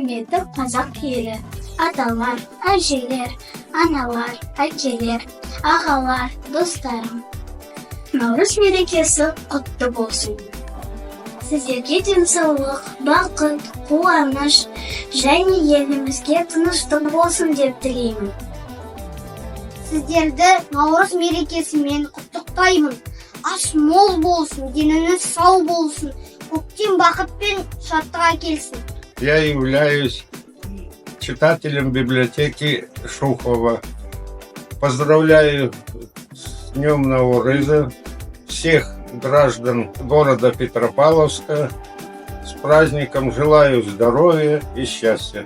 құрметті қазақ елі, аталар, әжелер, аналар, әкелер, ағалар, достарым. Наурыз мерекесі құтты болсын. Сіздерге денсаулық, бақыт, қуаныш және елімізге тыныштық болсын деп тілеймін. Сіздерді Наурыз мерекесімен құттықтаймын. Аш мол болсын, деніңіз сау болсын, көктем бақыт пен шаттық әкелсін. Я являюсь читателем библиотеки Шухова. Поздравляю с Днем Наурыза всех граждан города Петропавловска. С праздником желаю здоровья и счастья.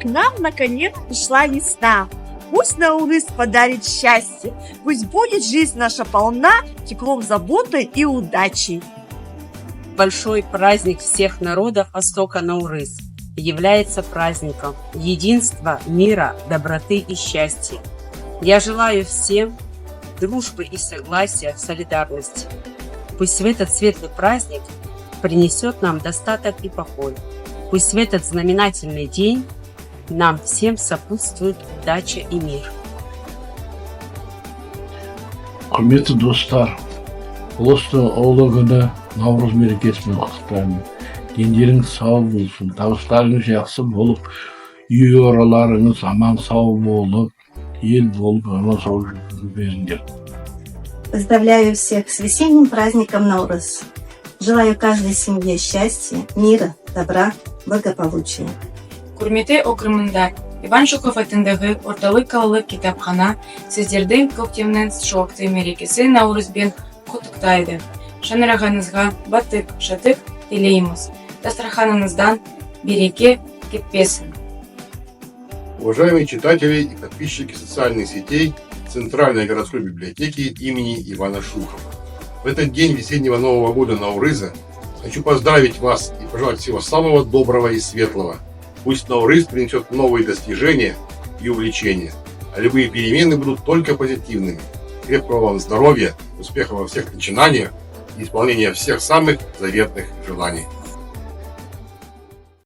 К нам наконец пришла весна. Пусть Наурыз подарит счастье. Пусть будет жизнь наша полна теплом, заботой и удачей. Большой праздник всех народов Востока Наурыз является праздником единства, мира, доброты и счастья. Я желаю всем дружбы и согласия, солидарности. Пусть в этот светлый праздник принесет нам достаток и покой. Пусть в этот знаменательный день нам всем сопутствует удача и мир. Құрметті достар, ұлыстың ұлы күні Наурыз мерекесімен құттықтаймын. Дендеріңіз сау болсын, табыстарыңыз жақсы болып, үй ораларыңыз аман сау болып, ел болып, аман сау жүріңдер. Поздравляю всех с весенним праздником Наурыз. Желаю каждой семье счастья, мира, добра, благополучия. Құрметті оқырмандар, Иван Шухов атындағы орталық қалалық кітапхана сіздердің көктемнің шуақты мерекесі Наурызбен құттықтайды. Шаңырағыңызға баттық, шаттық тілейміз. Дастарханыңыздан береке кетпесін. Уважаемые читатели и подписчики социальных сетей Центральной городской библиотеки имени Ивана Шухова. В этот день весеннего Нового года Наурыза хочу поздравить вас и пожелать всего самого доброго и светлого. Пусть Наурыз принесет новые достижения и увлечения, а любые перемены будут только позитивными. Крепкого вам здоровья, успехов во всех начинаниях и исполнения всех самых заветных желаний.